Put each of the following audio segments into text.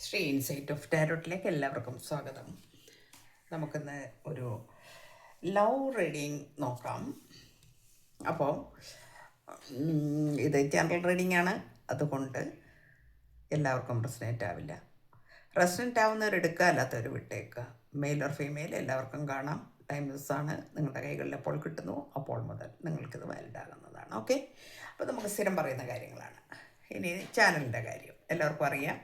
Shri insight of ടാരോട്ടിലേക്ക് എല്ലാവർക്കും സ്വാഗതം. നമുക്കിന്ന് ഒരു ലവ് റീഡിങ് നോക്കാം. അപ്പോൾ ഇത് ജനറൽ റീഡിംഗ് ആണ്, അതുകൊണ്ട് എല്ലാവർക്കും റെസനേറ്റ് ആവില്ല. റെസനേറ്റ് ആവുന്നവർ എടുക്കുക, അല്ലാത്തവർ വിട്ടേക്കുക. മെയിൽ ഓർ ഫീമെയിൽ എല്ലാവർക്കും കാണാം. ടൈംസാണ് നിങ്ങളുടെ കൈകളിൽ എപ്പോൾ കിട്ടുന്നു അപ്പോൾ മുതൽ നിങ്ങൾക്കിത് വാലിഡ് ആകുന്നതാണ്. ഓക്കെ, അപ്പോൾ നമുക്ക് സ്ഥിരം പറയുന്ന കാര്യങ്ങളാണ്. ഇനി ചാനലിൻ്റെ കാര്യം എല്ലാവർക്കും അറിയാം,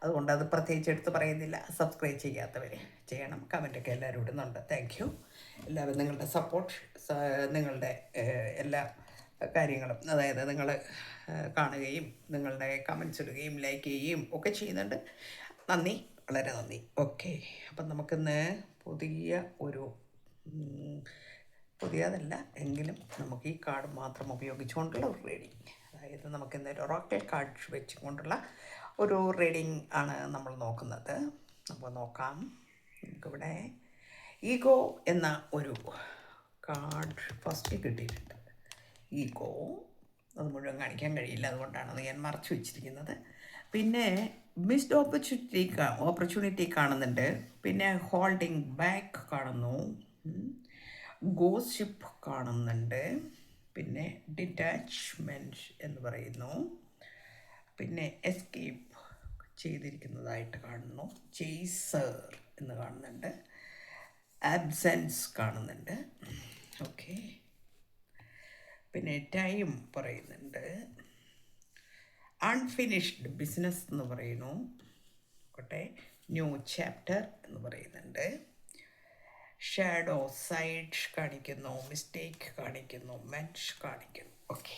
അതുകൊണ്ട് അത് പ്രത്യേകിച്ച് എടുത്ത് പറയുന്നില്ല. സബ്സ്ക്രൈബ് ചെയ്യാത്തവർ ചെയ്യണം. കമൻറ്റൊക്കെ എല്ലാവരും ഇടുന്നുണ്ട്. Thank you. എല്ലാവരും നിങ്ങളുടെ സപ്പോർട്ട്, നിങ്ങളുടെ എല്ലാ കാര്യങ്ങളും, അതായത് നിങ്ങൾ കാണുകയും നിങ്ങളുടെ കമൻറ്റ്സ് ഇടുകയും ലൈക്ക് ചെയ്യുകയും ഒക്കെ ചെയ്യുന്നുണ്ട്. നന്ദി, വളരെ നന്ദി. ഓക്കെ, അപ്പം നമുക്കിന്ന് പുതിയതല്ല എങ്കിലും നമുക്ക് ഈ കാർഡ് മാത്രം ഉപയോഗിച്ചുകൊണ്ടുള്ള ഒരു റീഡിങ്, അതായത് നമുക്കിന്ന് ഒരു ഒറാക്കിൾ കാർഡ് വെച്ചുകൊണ്ടുള്ള ഒരു റീഡിങ് ആണ് നമ്മൾ നോക്കുന്നത്. അപ്പോൾ നോക്കാം. നമുക്കിവിടെ ഈഗോ എന്ന ഒരു കാർഡ് ഫസ്റ്റ് കിട്ടിയിട്ടുണ്ട്. ഈഗോ അത് മുഴുവൻ കാണിക്കാൻ കഴിയില്ല, അതുകൊണ്ടാണ് ഞാൻ മറച്ചു വെച്ചിരിക്കുന്നത്. പിന്നെ മിസ്ഡ് ഓപ്പർച്യൂണിറ്റി കാണുന്നുണ്ട്. പിന്നെ ഹോൾഡിങ് ബാക്ക് കാണുന്നു. ഗോസിപ്പ് കാണുന്നുണ്ട്. പിന്നെ ഡിറ്റാച്ച്മെൻറ്റ് എന്ന് പറയുന്നു. പിന്നെ എസ്കേപ്പ് ചെയ്തിരിക്കുന്നതായിട്ട് കാണുന്നു. ചേസർ എന്ന് കാണുന്നുണ്ട്. ആബ്സെൻസ് കാണുന്നുണ്ട്. ഓക്കെ, പിന്നെ ടൈം പറയുന്നുണ്ട്. അൺഫിനിഷ്ഡ് ബിസിനസ് എന്ന് പറയുന്നു. ഓട്ടെ, ന്യൂ ചാപ്റ്റർ എന്ന് പറയുന്നുണ്ട്. ഷാഡോ സൈഡ് കാണിക്കുന്നു. മിസ്റ്റേക്ക് കാണിക്കുന്നു. മെച്ച് കാണിക്കുന്നു. ഓക്കെ,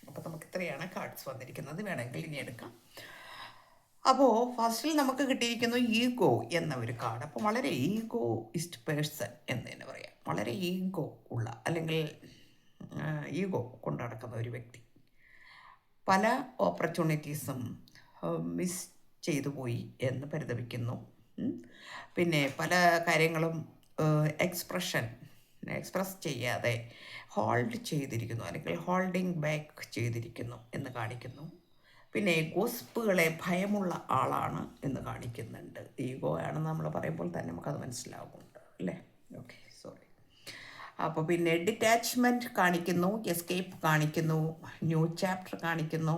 അപ്പോൾ നമുക്ക് ഇത്രയാണ് കാർഡ്സ് വന്നിരിക്കുന്നത്. വേണമെങ്കിൽ ഇനി എടുക്കാം. അപ്പോൾ ഫസ്റ്റിൽ നമുക്ക് കിട്ടിയിരിക്കുന്നു ഈഗോ എന്ന ഒരു കാർഡ്. അപ്പോൾ വളരെ ഈഗോയിസ്റ്റ് പേഴ്സൺ എന്ന് തന്നെ പറയാം. വളരെ ഈഗോ ഉള്ള, അല്ലെങ്കിൽ ഈഗോ കൊണ്ടു നടക്കുന്ന ഒരു വ്യക്തി. പല ഓപ്പർച്യൂണിറ്റീസും മിസ് ചെയ്തു പോയി എന്ന് പരിതപിക്കുന്നു. പിന്നെ പല കാര്യങ്ങളും എക്സ്പ്രസ് ചെയ്യാതെ ഹോൾഡ് ചെയ്തിരിക്കുന്നു, അല്ലെങ്കിൽ ഹോൾഡിങ് ബാക്ക് ചെയ്തിരിക്കുന്നു എന്ന് കാണിക്കുന്നു. പിന്നെ ഗോസിപ്പുകളെ ഭയമുള്ള ആളാണ് എന്ന് കാണിക്കുന്നുണ്ട്. ഈഗോ ആണെന്ന് നമ്മൾ പറയുമ്പോൾ തന്നെ നമുക്കത് മനസ്സിലാകുന്നുണ്ട് അല്ലേ. Okay, sorry. അപ്പോൾ പിന്നെ ഡിറ്റാച്ച്മെൻറ്റ് കാണിക്കുന്നു. എസ്കേപ്പ് കാണിക്കുന്നു. ന്യൂ ചാപ്റ്റർ കാണിക്കുന്നു.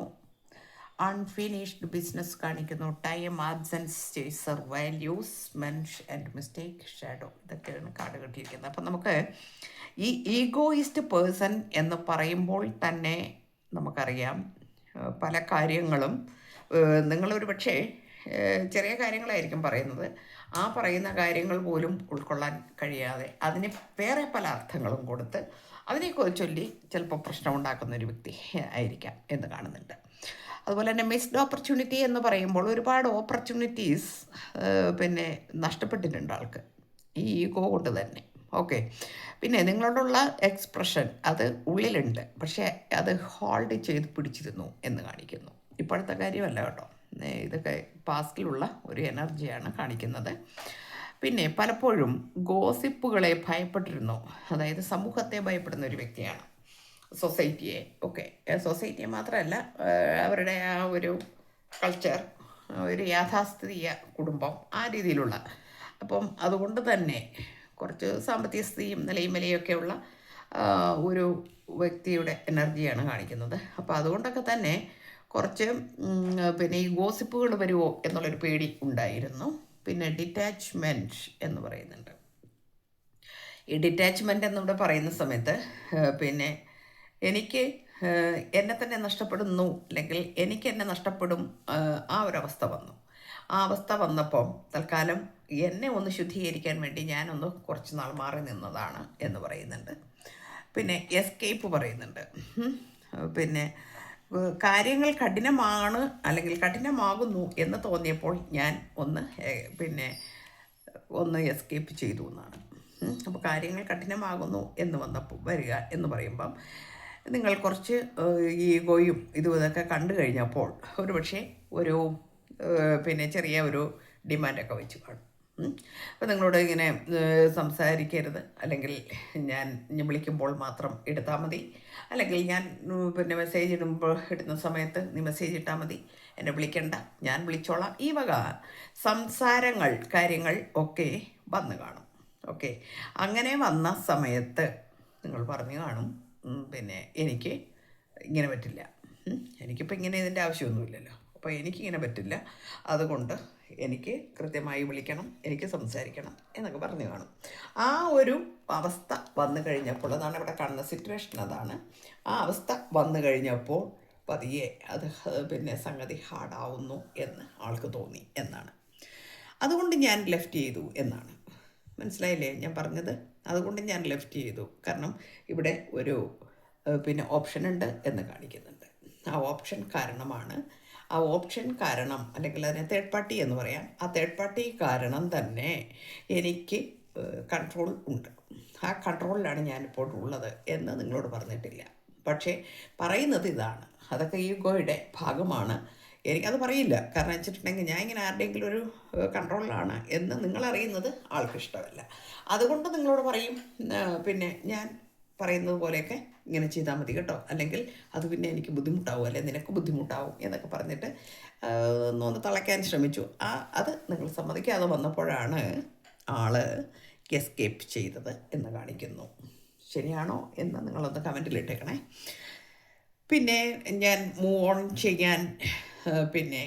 അൺഫിനിഷ്ഡ് ബിസിനസ് കാണിക്കുന്നു. ടൈം, ആബ്സെൻസ്, ചേസർ, വാല്യൂസ്, മെൻഷ് ആൻഡ് മിസ്റ്റേക്ക്, ഷാഡോ. ഇതൊക്കെയാണ് കാർഡ് കിട്ടിയിരിക്കുന്നത്. അപ്പം നമുക്ക് ഈ ഈഗോയിസ്റ്റ് പേഴ്സൺ എന്ന് പറയുമ്പോൾ തന്നെ നമുക്കറിയാം പല കാര്യങ്ങളും നിങ്ങളൊരു പക്ഷേ ചെറിയ കാര്യങ്ങളായിരിക്കും പറയുന്നത്. ആ പറയുന്ന കാര്യങ്ങൾ പോലും ഉൾക്കൊള്ളാൻ കഴിയാതെ അതിന് വേറെ പല അർത്ഥങ്ങളും കൊടുത്ത് അതിനെ ചൊല്ലി ചിലപ്പോൾ പ്രശ്നം ഉണ്ടാക്കുന്ന ഒരു വ്യക്തി ആയിരിക്കാം എന്ന് കാണുന്നുണ്ട്. അതുപോലെ തന്നെ മിസ്ഡ് ഓപ്പർച്യൂണിറ്റി എന്ന് പറയുമ്പോൾ ഒരുപാട് ഓപ്പർച്യൂണിറ്റീസ് പിന്നെ നഷ്ടപ്പെട്ടിട്ടുണ്ട് ആൾക്ക് ഈ ഈഗോ കൊണ്ട് തന്നെ. ഓക്കെ, പിന്നെ നിങ്ങളോടുള്ള എക്സ്പ്രഷൻ അത് ഉള്ളിലുണ്ട്, പക്ഷേ അത് ഹോൾഡ് ചെയ്ത് പിടിച്ചിരുന്നു എന്ന് കാണിക്കുന്നു. ഇപ്പോഴത്തെ കാര്യമല്ല കേട്ടോ, ഇതൊക്കെ പാസ്റ്റിലുള്ള ഒരു എനർജിയാണ് കാണിക്കുന്നത്. പിന്നെ പലപ്പോഴും ഗോസിപ്പുകളെ ഭയപ്പെട്ടിരുന്നു, അതായത് സമൂഹത്തെ ഭയപ്പെടുന്ന ഒരു വ്യക്തിയാണ്. സൊസൈറ്റിയെ, ഓക്കെ, സൊസൈറ്റിയെ മാത്രമല്ല അവരുടെ ആ ഒരു കൾച്ചർ, ഒരു യാഥാസ്ഥിതിക കുടുംബം, ആ രീതിയിലുള്ള. അപ്പം അതുകൊണ്ട് തന്നെ കുറച്ച് സാമ്പത്തിക സ്ഥിതിയും നിലയും വിലയൊക്കെയുള്ള ഒരു വ്യക്തിയുടെ എനർജിയാണ് കാണിക്കുന്നത്. അപ്പോൾ അതുകൊണ്ടൊക്കെ തന്നെ കുറച്ച് പിന്നെ ഈ ഗോസിപ്പുകൾ വരുമോ എന്നുള്ളൊരു പേടി ഉണ്ടായിരുന്നു. പിന്നെ ഡിറ്റാച്ച്മെൻറ്റ് എന്ന് പറയുന്നുണ്ട്. ഈ ഡിറ്റാച്ച്മെൻറ്റ് എന്നിവിടെ പറയുന്ന സമയത്ത് പിന്നെ എനിക്ക് എന്നെ തന്നെ നഷ്ടപ്പെടുന്നു, അല്ലെങ്കിൽ എനിക്ക് എന്നെ നഷ്ടപ്പെടും, ആ ഒരവസ്ഥ വന്നു. ആ അവസ്ഥ വന്നപ്പോൾ തൽക്കാലം എന്നെ ഒന്ന് ശുദ്ധീകരിക്കാൻ വേണ്ടി ഞാനൊന്ന് കുറച്ച് നാൾ മാറി നിന്നതാണ് എന്ന് പറയുന്നുണ്ട്. പിന്നെ എസ്കേപ്പ് പറയുന്നുണ്ട്. പിന്നെ കാര്യങ്ങൾ കഠിനമാണ്, അല്ലെങ്കിൽ കഠിനമാകുന്നു എന്ന് തോന്നിയപ്പോൾ ഞാൻ ഒന്ന് എസ്കേപ്പ് ചെയ്തു എന്നാണ്. അപ്പോൾ കാര്യങ്ങൾ കഠിനമാകുന്നു എന്ന് വരിക എന്ന് പറയുമ്പം നിങ്ങൾ കുറച്ച് ഈഗോയും ഇതൊക്കെ കണ്ടു കഴിഞ്ഞപ്പോൾ ഒരു പക്ഷേ ഒരു പിന്നെ ചെറിയ ഒരു ഡിമാൻഡൊക്കെ വെച്ച് കാണും. അപ്പോൾ നിങ്ങളോട് ഇങ്ങനെ സംസാരിക്കരുത്, അല്ലെങ്കിൽ ഞാൻ വിളിക്കുമ്പോൾ മാത്രം എടുത്താൽ മതി, അല്ലെങ്കിൽ ഞാൻ പിന്നെ മെസ്സേജ് ഇടുന്ന സമയത്ത് നീ മെസ്സേജ് ഇട്ടാൽ മതി, എന്നെ വിളിക്കണ്ട, ഞാൻ വിളിച്ചോളാം. ഈ വക സംസാരങ്ങൾ, കാര്യങ്ങൾ ഒക്കെ വന്നു കാണും. ഓക്കെ, അങ്ങനെ വന്ന സമയത്ത് നിങ്ങൾ പറഞ്ഞു കാണും, പിന്നെ എനിക്ക് ഇങ്ങനെ പറ്റില്ല, എനിക്കിപ്പോൾ ഇങ്ങനെ ഇതിൻ്റെ ആവശ്യമൊന്നുമില്ലല്ലോ, അപ്പോൾ എനിക്കിങ്ങനെ പറ്റില്ല, അതുകൊണ്ട് എനിക്ക് കൃത്യമായി വിളിക്കണം, എനിക്ക് സംസാരിക്കണം എന്നൊക്കെ പറഞ്ഞു കാണും. ആ ഒരു അവസ്ഥ വന്നു കഴിഞ്ഞപ്പോൾ, അതാണ് ഇവിടെ കാണുന്ന സിറ്റുവേഷൻ, അതാണ് ആ അവസ്ഥ വന്നു കഴിഞ്ഞപ്പോൾ പതിയെ അത് പിന്നെ സംഗതി ഹാർഡാവുന്നു എന്ന് ആൾക്ക് തോന്നി എന്നാണ്. അതുകൊണ്ട് ഞാൻ ലെഫ്റ്റ് ചെയ്തു എന്നാണ്. മനസ്സിലായില്ലേ ഞാൻ പറഞ്ഞത്? അതുകൊണ്ട് ഞാൻ ലെഫ്റ്റ് ചെയ്തു. കാരണം ഇവിടെ ഒരു പിന്നെ ഓപ്ഷൻ ഉണ്ട് എന്ന് കാണിക്കുന്നുണ്ട്. ആ ഓപ്ഷൻ കാരണമാണ്, ആ ഓപ്ഷൻ കാരണം, അല്ലെങ്കിൽ അതിനെ തേർഡ് പാർട്ടി എന്ന് പറയാം, ആ തേർഡ് പാർട്ടി കാരണം തന്നെ എനിക്ക് കൺട്രോൾ ഉണ്ട്. ആ കൺട്രോളിലാണ് ഞാനിപ്പോൾ ഉള്ളത് എന്ന് നിങ്ങളോട് പറഞ്ഞിട്ടില്ല. പക്ഷേ പറയുന്നത് ഇതാണ്, അതൊക്കെ ഈഗോയുടെ ഭാഗമാണ്. എനിക്കത് പറയില്ല, കാരണം വെച്ചിട്ടുണ്ടെങ്കിൽ ഞാൻ ഇങ്ങനെ ആരുടെയെങ്കിലും ഒരു കൺട്രോളിലാണ് എന്ന് നിങ്ങളറിയുന്നത് ആൾക്കിഷ്ടമല്ല. അതുകൊണ്ട് നിങ്ങളോട് പറയും, പിന്നെ ഞാൻ പറയുന്നത് പോലെയൊക്കെ ഇങ്ങനെ ചെയ്താൽ മതി കേട്ടോ, അല്ലെങ്കിൽ അത് പിന്നെ എനിക്ക് ബുദ്ധിമുട്ടാവും, അല്ലെങ്കിൽ നിനക്ക് ബുദ്ധിമുട്ടാവും എന്നൊക്കെ പറഞ്ഞിട്ട് ഒന്ന് തളയ്ക്കാൻ ശ്രമിച്ചു. അത് നിങ്ങൾ സമ്മതിക്കാതെ വന്നപ്പോഴാണ് ആള് എസ്കേപ്പ് ചെയ്തത് എന്ന് കാണിക്കുന്നു. ശരിയാണോ എന്ന് നിങ്ങളൊന്ന് കമൻറ്റിലിട്ടേക്കണേ. പിന്നെ ഞാൻ മൂവ് ഓൺ ചെയ്യാൻ പിന്നെ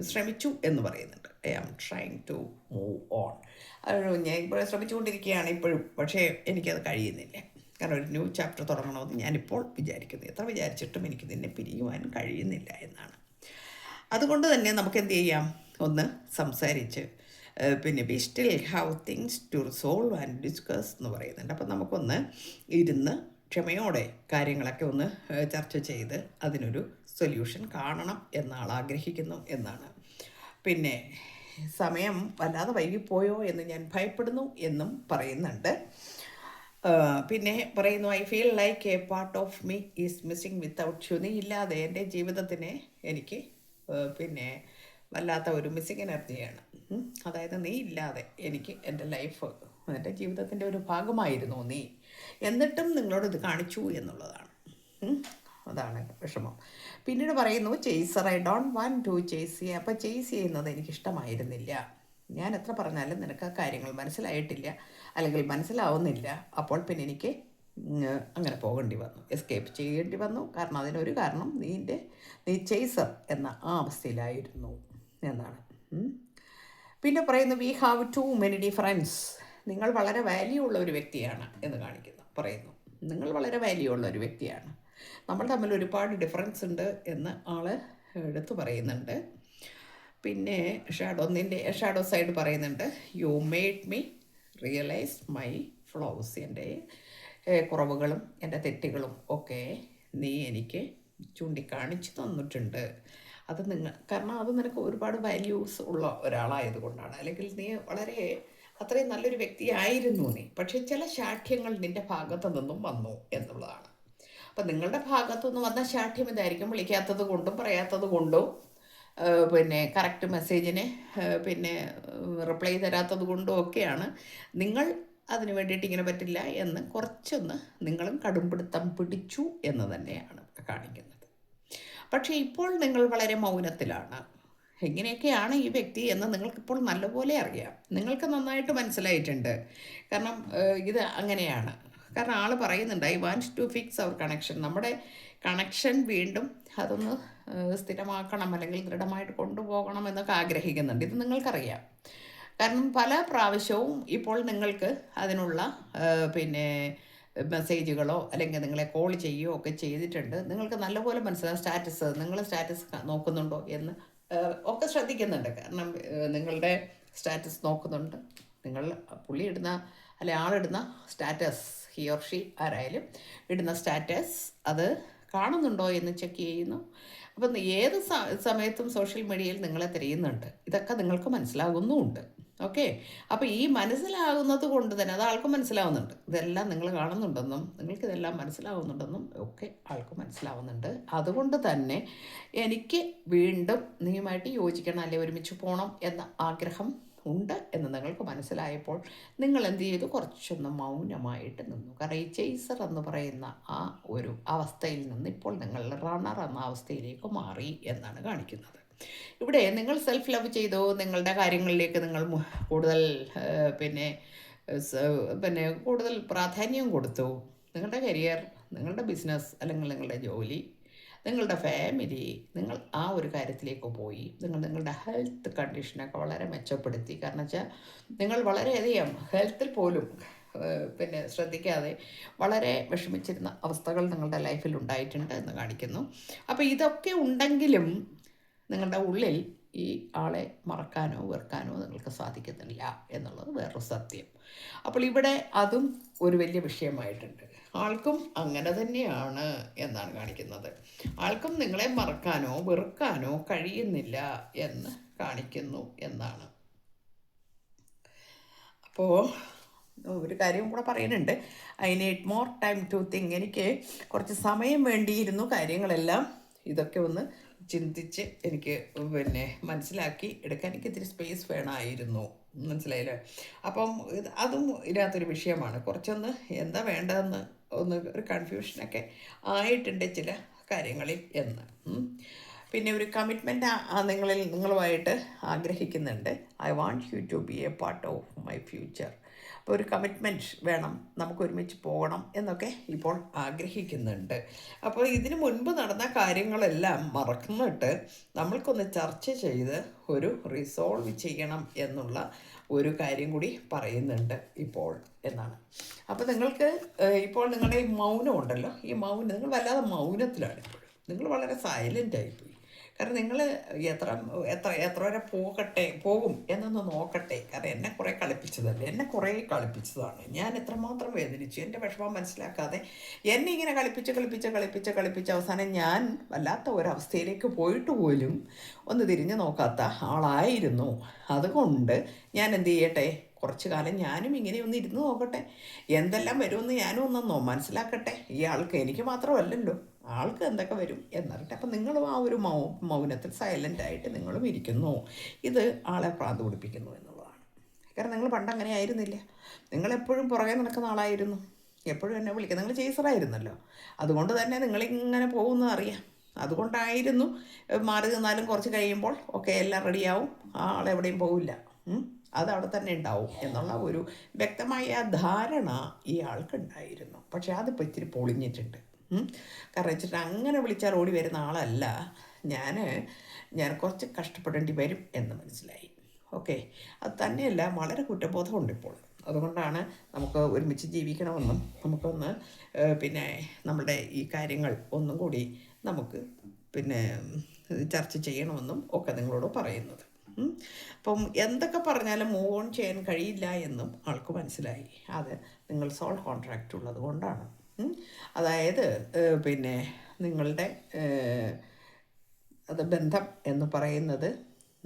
ശ്രമിച്ചു എന്ന് പറയുന്നുണ്ട്. I am trying to move on. ഞാൻ ഇപ്പോൾ ശ്രമിച്ചുകൊണ്ടിരിക്കുകയാണ് ഇപ്പോഴും, പക്ഷേ എനിക്കത് കഴിയുന്നില്ല. കാരണം ഒരു ന്യൂ ചാപ്റ്റർ തുടങ്ങണമെന്ന് ഞാനിപ്പോൾ വിചാരിക്കുന്നു. എത്ര വിചാരിച്ചിട്ടും എനിക്ക് ഇതിനെ പിരിയുവാനും കഴിയുന്നില്ല എന്നാണ്. അതുകൊണ്ട് തന്നെ നമുക്ക് എന്ത് ചെയ്യാം, ഒന്ന് സംസാരിച്ച് പിന്നെ we still have things to resolve and discuss എന്ന് പറയുന്നുണ്ട്. അപ്പം നമുക്കൊന്ന് ഇരുന്ന് ക്ഷമയോടെ കാര്യങ്ങളൊക്കെ ഒന്ന് ചർച്ച ചെയ്ത് അതിനൊരു സൊല്യൂഷൻ കാണണം എന്നാൾ ആഗ്രഹിക്കുന്നു എന്നാണ്. പിന്നെ സമയം വല്ലാതെ വൈകിപ്പോയോ എന്ന് ഞാൻ ഭയപ്പെടുന്നു എന്നും പറയുന്നുണ്ട്. പിന്നെ പറയുന്നു, I feel like A part of me is missing without you. നീ ഇല്ലാതെ എൻ്റെ ജീവിതത്തിന് എനിക്ക് പിന്നെ വല്ലാത്ത ഒരു മിസ്സിങ് എനർജിയാണ്. അതായത് നീ ഇല്ലാതെ എനിക്ക് എൻ്റെ ലൈഫ്, എൻ്റെ ജീവിതത്തിൻ്റെ ഒരു ഭാഗമായിരുന്നു നീ, എന്നിട്ടും നിങ്ങളോട് ഇത് കാണിച്ചു എന്നുള്ളതാണ്. അതാണ് വിഷമം. പിന്നീട് പറയുന്നു, chaser I don't want to chase ചെയ്യുക. അപ്പോൾ ചേസ് ചെയ്യുന്നത് എനിക്കിഷ്ടമായിരുന്നില്ല. ഞാൻ എത്ര പറഞ്ഞാലും നിനക്ക് ആ കാര്യങ്ങൾ മനസ്സിലായിട്ടില്ല, അല്ലെങ്കിൽ മനസ്സിലാവുന്നില്ല. അപ്പോൾ പിന്നെ എനിക്ക് അങ്ങനെ പോകേണ്ടി വന്നു, എസ്കേപ്പ് ചെയ്യേണ്ടി വന്നു. കാരണം അതിനൊരു കാരണം നീ ചേസർ എന്ന ആ അവസ്ഥയിലായിരുന്നു എന്നാണ്. പിന്നെ പറയുന്നു, we have too many difference. നിങ്ങൾ വളരെ വാല്യൂ ഉള്ള ഒരു വ്യക്തിയാണ് എന്ന് പറയുന്നു. നിങ്ങൾ വളരെ വാല്യൂ ഉള്ള ഒരു വ്യക്തിയാണ്, നമ്മൾ തമ്മിൽ ഒരുപാട് ഡിഫറൻസ് ഉണ്ട് എന്ന് ആള് എടുത്തു പറയുന്നുണ്ട്. പിന്നെ ഷാഡോ സൈഡ് പറയുന്നുണ്ട്, you made me realise my flows. എൻ്റെ കുറവുകളും എൻ്റെ തെറ്റുകളും ഒക്കെ നീ എനിക്ക് ചൂണ്ടിക്കാണിച്ച് തന്നിട്ടുണ്ട്. കാരണം അത് നിനക്ക് ഒരുപാട് വാല്യൂസ് ഉള്ള ഒരാളായതുകൊണ്ടാണ്, അല്ലെങ്കിൽ നീ വളരെ അത്രയും നല്ലൊരു വ്യക്തിയായിരുന്നു നീ. പക്ഷേ ചില ശാഠ്യങ്ങൾ നിൻ്റെ ഭാഗത്തു നിന്നും വന്നു എന്നുള്ളതാണ്. അപ്പം നിങ്ങളുടെ ഭാഗത്തുനിന്ന് വന്ന ശാഠ്യം ഇതായിരിക്കും, വിളിക്കാത്തത് കൊണ്ടും പറയാത്തത് കൊണ്ടും പിന്നെ കറക്റ്റ് മെസ്സേജിന് പിന്നെ റിപ്ലൈ തരാത്തത് കൊണ്ടും ഒക്കെയാണ് നിങ്ങൾ അതിന് വേണ്ടിയിട്ട് ഇങ്ങനെ പറ്റില്ല എന്ന് കുറച്ചൊന്ന് നിങ്ങളും കടുംപിടുത്തം പിടിച്ചു എന്ന് തന്നെയാണ് കാണിക്കുന്നത്. പക്ഷേ ഇപ്പോൾ നിങ്ങൾ വളരെ മൗനത്തിലാണ്. എങ്ങനെയൊക്കെയാണ് ഈ വ്യക്തി എന്ന് നിങ്ങൾക്കിപ്പോൾ നല്ലപോലെ അറിയാം, നിങ്ങൾക്ക് നന്നായിട്ട് മനസ്സിലായിട്ടുണ്ട്. കാരണം ഇത് അങ്ങനെയാണ്. കാരണം ആൾ പറയുന്നുണ്ട്, I want to fix our connection. നമ്മുടെ കണക്ഷൻ വീണ്ടും അതൊന്ന് സ്ഥിരമാക്കണം, അല്ലെങ്കിൽ ദൃഢമായിട്ട് കൊണ്ടുപോകണം എന്നൊക്കെ ആഗ്രഹിക്കുന്നുണ്ട്. ഇത് നിങ്ങൾക്കറിയാം. കാരണം പല പ്രാവശ്യവും ഇപ്പോൾ നിങ്ങൾക്ക് അതിനുള്ള പിന്നെ മെസ്സേജുകളോ അല്ലെങ്കിൽ നിങ്ങളെ കോൾ ചെയ്യുകയോ ഒക്കെ ചെയ്തിട്ടുണ്ട്. നിങ്ങൾക്ക് നല്ലപോലെ മനസ്സിലാവും, നിങ്ങൾ സ്റ്റാറ്റസ് നോക്കുന്നുണ്ടോ എന്ന് ഒക്കെ ശ്രദ്ധിക്കുന്നുണ്ട്. കാരണം നിങ്ങളുടെ സ്റ്റാറ്റസ് നോക്കുന്നുണ്ട്. പുള്ളി ഇടുന്ന അല്ലെ ആളിടുന്ന സ്റ്റാറ്റസ്, ഹി ഓർ ഷീ ആരായാലും ഇടുന്ന സ്റ്റാറ്റസ് അത് കാണുന്നുണ്ടോ എന്ന് ചെക്ക് ചെയ്യുന്നു. അപ്പം ഏത് സമയത്തും സോഷ്യൽ മീഡിയയിൽ നിങ്ങളെ തിരയുന്നുണ്ട്. ഇതൊക്കെ നിങ്ങൾക്ക് മനസ്സിലാകുന്നുമുണ്ട്. ഓക്കെ, അപ്പോൾ ഈ മനസ്സിലാകുന്നത് കൊണ്ട് തന്നെ അത് ആൾക്ക് മനസ്സിലാവുന്നുണ്ട്. ഇതെല്ലാം നിങ്ങൾ കാണുന്നുണ്ടെന്നും നിങ്ങൾക്കിതെല്ലാം മനസ്സിലാവുന്നുണ്ടെന്നും ഒക്കെ ആൾക്ക് മനസ്സിലാവുന്നുണ്ട്. അതുകൊണ്ട് തന്നെ എനിക്ക് വീണ്ടും നീയുമായിട്ട് യോജിക്കണം, അല്ലെ ഒരുമിച്ച് പോകണം എന്ന ആഗ്രഹം ഉണ്ട് എന്ന് നിങ്ങൾക്ക് മനസ്സിലായപ്പോൾ നിങ്ങൾ എന്ത് ചെയ്തു? കുറച്ചൊന്ന് മൗനമായിട്ട് നിന്നു. കാരണം ഈ ചേസർ എന്ന് പറയുന്ന ആ ഒരു അവസ്ഥയിൽ നിന്ന് ഇപ്പോൾ നിങ്ങൾ റണ്ണർ എന്ന അവസ്ഥയിലേക്ക് മാറി എന്നാണ് കാണിക്കുന്നത്. ഇവിടെ നിങ്ങൾ സെൽഫ് ലവ് ചെയ്തു, നിങ്ങളുടെ കാര്യങ്ങളിലേക്ക് നിങ്ങൾ കൂടുതൽ പിന്നെ പിന്നെ കൂടുതൽ പ്രാധാന്യം കൊടുത്തു. നിങ്ങളുടെ കരിയർ, നിങ്ങളുടെ ബിസിനസ്, അല്ലെങ്കിൽ നിങ്ങളുടെ ജോലി, നിങ്ങളുടെ ഫാമിലി, നിങ്ങൾ ആ ഒരു കാര്യത്തിലേക്ക് പോയി. നിങ്ങളുടെ ഹെൽത്ത് കണ്ടീഷനൊക്കെ വളരെ മെച്ചപ്പെടുത്തി. കാരണം വെച്ചാൽ നിങ്ങൾ വളരെയധികം ഹെൽത്തിൽ പോലും പിന്നെ ശ്രദ്ധിക്കാതെ വളരെ വിഷമിച്ചിരുന്ന അവസ്ഥകൾ നിങ്ങളുടെ ലൈഫിൽ ഉണ്ടായിട്ടുണ്ട് എന്ന് കാണിക്കുന്നു. അപ്പോൾ ഇതൊക്കെ ഉണ്ടെങ്കിലും നിങ്ങളുടെ ഉള്ളിൽ ഈ ആളെ മറക്കാനോ വെറുക്കാനോ നിങ്ങൾക്ക് സാധിക്കുന്നില്ല എന്നുള്ളത് വേറൊരു സത്യം. അപ്പോൾ ഇവിടെ അതും ഒരു വലിയ വിഷയമായിട്ടുണ്ട്. ആൾക്കും അങ്ങനെ തന്നെയാണ് എന്നാണ് കാണിക്കുന്നത്. ആൾക്കും നിങ്ങളെ മറക്കാനോ വെറുക്കാനോ കഴിയുന്നില്ല എന്ന് കാണിക്കുന്നു എന്നാണ്. അപ്പോൾ ഒരു കാര്യം കൂടെ പറയുന്നുണ്ട്, I need more time to think. എനിക്ക് കുറച്ച് സമയം വേണ്ടിയിരുന്നു കാര്യങ്ങളെല്ലാം ഇതൊക്കെ ഒന്ന് ചിന്തിച്ച് എനിക്ക് പിന്നെ മനസ്സിലാക്കി എടുക്കാൻ എനിക്ക് ഇത്തിരി സ്പേസ് വേണമായിരുന്നു. മനസ്സിലായില്ലേ? അപ്പം അതും ഇതിനകത്തൊരു വിഷയമാണ്. കുറച്ചൊന്ന് എന്താ വേണ്ടതെന്ന് ഒന്ന് ഒരു കൺഫ്യൂഷനൊക്കെ ആയിട്ടുണ്ട് ചില കാര്യങ്ങളിൽ എന്ന്. പിന്നെ ഒരു കമ്മിറ്റ്മെൻറ്റ് നിങ്ങളുമായിട്ട് ആഗ്രഹിക്കുന്നുണ്ട്. I want you to be a part of my future. അപ്പോൾ ഒരു കമ്മിറ്റ്മെൻറ്റ് വേണം, നമുക്ക് ഒരുമിച്ച് പോകണം എന്നൊക്കെ ഇപ്പോൾ ആഗ്രഹിക്കുന്നുണ്ട്. അപ്പോൾ ഇതിനു മുൻപ് നടന്ന കാര്യങ്ങളെല്ലാം മറന്നിട്ട് നമ്മൾക്കൊന്ന് ചർച്ച ചെയ്ത് ഒരു റിസോൾവ് ചെയ്യണം എന്നുള്ള ഒരു കാര്യം കൂടി പറയുന്നുണ്ട് ഇപ്പോൾ എന്നാണ്. അപ്പോൾ നിങ്ങൾക്ക് ഇപ്പോൾ നിങ്ങളുടെ ഈ മൗനം ഉണ്ടല്ലോ, ഈ മൗനം നിങ്ങൾ വല്ലാതെ മൗനത്തിലാണ് ഇപ്പോഴും. നിങ്ങൾ വളരെ സൈലൻ്റായിപ്പോയി. കാരണം നിങ്ങൾ എത്ര എത്ര എത്ര വരെ പോകും എന്നൊന്ന് നോക്കട്ടെ. കാരണം എന്നെ കുറേ കളിപ്പിച്ചതാണ്. ഞാൻ എത്രമാത്രം വേദനിച്ചു. എൻ്റെ വിഷമം മനസ്സിലാക്കാതെ എന്നെ ഇങ്ങനെ കളിപ്പിച്ച് അവസാനം ഞാൻ വല്ലാത്ത ഒരവസ്ഥയിലേക്ക് പോയിട്ട് പോലും ഒന്ന് തിരിഞ്ഞു നോക്കാത്ത ആളായിരുന്നു. അതുകൊണ്ട് ഞാൻ എന്ത് ചെയ്യട്ടെ, കുറച്ച് കാലം ഞാനും ഇങ്ങനെ ഒന്ന് ഇരുന്ന് നോക്കട്ടെ, എന്തെല്ലാം വരുമെന്ന് ഞാനും ഒന്നൊന്നോ മനസ്സിലാക്കട്ടെ. ഈ ആൾക്ക്, എനിക്ക് മാത്രമല്ലല്ലോ, ആൾക്ക് എന്തൊക്കെ വരും എന്നറിയട്ടെ. അപ്പം നിങ്ങളും ആ ഒരു മൗനത്തിൽ സൈലൻ്റായിട്ട് നിങ്ങളും ഇരിക്കുന്നു. ഇത് ആളെ ഭ്രാന്ത് പിടിപ്പിക്കുന്നു എന്നുള്ളതാണ്. കാരണം നിങ്ങൾ പണ്ട് അങ്ങനെ ആയിരുന്നില്ല. നിങ്ങളെപ്പോഴും പുറകെ നടക്കുന്ന ആളായിരുന്നു. എപ്പോഴും എന്നെ വിളിക്കുക, നിങ്ങൾ ചേസറായിരുന്നല്ലോ. അതുകൊണ്ട് തന്നെ നിങ്ങളിങ്ങനെ പോകുന്നത് അറിയാം. അതുകൊണ്ടായിരുന്നു മാറി നിന്നാലും കുറച്ച് കഴിയുമ്പോൾ ഒക്കെ എല്ലാം റെഡിയാവും, ആ ആളെവിടെയും പോവില്ല, അതവിടെ തന്നെ ഉണ്ടാവും എന്നുള്ള ഒരു വ്യക്തമായ ധാരണ ഈ ആൾക്കുണ്ടായിരുന്നു. പക്ഷേ അതിപ്പോൾ ഇത്തിരി പൊളിഞ്ഞിട്ടുണ്ട്. കാരണം വെച്ചിട്ട് അങ്ങനെ വിളിച്ചാൽ ഓടി വരുന്ന ആളല്ല ഞാൻ കുറച്ച് കഷ്ടപ്പെടേണ്ടി വരും എന്ന് മനസ്സിലായി. ഓക്കെ, അത് തന്നെയല്ല, വളരെ കുറ്റബോധമുണ്ട് ഇപ്പോൾ. അതുകൊണ്ടാണ് നമുക്ക് ഒരുമിച്ച് ജീവിക്കണമെന്നും നമുക്കൊന്ന് പിന്നെ നമ്മുടെ ഈ കാര്യങ്ങൾ ഒന്നും കൂടി നമുക്ക് പിന്നെ ചർച്ച ചെയ്യണമെന്നും ഒക്കെ നിങ്ങളോട് പറയുന്നത്. അപ്പം എന്തൊക്കെ പറഞ്ഞാലും മൂവ് ഓൺ ചെയ്യാൻ കഴിയില്ല എന്നും ആൾക്ക് മനസ്സിലായി. അത് നിങ്ങൾ സോൾ കോൺട്രാക്റ്റ് ഉള്ളത് കൊണ്ടാണ്. അതായത് പിന്നെ നിങ്ങളുടെ അത് ബന്ധം എന്ന് പറയുന്നത്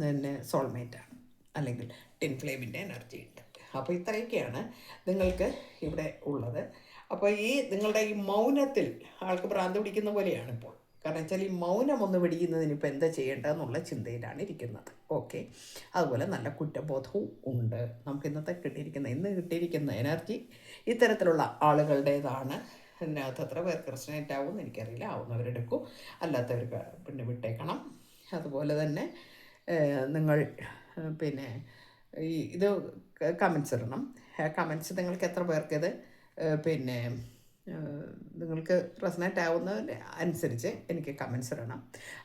പിന്നെ സോൾമേറ്റാണ്, അല്ലെങ്കിൽ ടിൻ ഫ്ലെയിമിൻ്റെ എനർജി ഉണ്ട്. അപ്പോൾ ഇത്രയൊക്കെയാണ് നിങ്ങൾക്ക് ഇവിടെ ഉള്ളത്. അപ്പോൾ ഈ നിങ്ങളുടെ ഈ മൗനത്തിൽ ആൾക്ക് ഭ്രാന്ത് പിടിക്കുന്ന പോലെയാണ് ഇപ്പോൾ. കാരണം വെച്ചാൽ ഈ മൗനം ഒന്ന് വെടിയുന്നതിന് ഇപ്പോൾ എന്താ ചെയ്യേണ്ടതെന്നുള്ള ചിന്തയിലാണ് ഇരിക്കുന്നത്. ഓക്കെ, അതുപോലെ നല്ല കുറ്റബോധവും ഉണ്ട്. നമുക്ക് ഇന്ന് കിട്ടിയിരിക്കുന്ന എനർജി ഇത്തരത്തിലുള്ള ആളുകളുടേതാണ്. അതിനകത്ത് എത്ര പേർക്ക് റെസനേറ്റ് ആവുമെന്ന് എനിക്കറിയില്ല. ആവുന്നവരെടുക്കും, അല്ലാത്തവർക്ക് പിന്നെ വിട്ടേക്കണം. അതുപോലെ തന്നെ നിങ്ങൾ പിന്നെ ഇത് കമൻസ് ഇടണം. കമൻസ് നിങ്ങൾക്ക് എത്ര പേർക്കിത് പിന്നെ നിങ്ങൾക്ക് റെസനേറ്റ് ആവുന്നതിന് അനുസരിച്ച് എനിക്ക് കമൻസ് ഇടണം.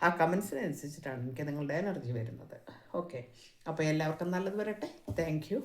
ആ കമൻസിനനുസരിച്ചിട്ടാണ് എനിക്ക് നിങ്ങളുടെ എനർജി വരുന്നത്. ഓക്കെ, അപ്പോൾ എല്ലാവർക്കും നല്ലത് വരട്ടെ. Thank you.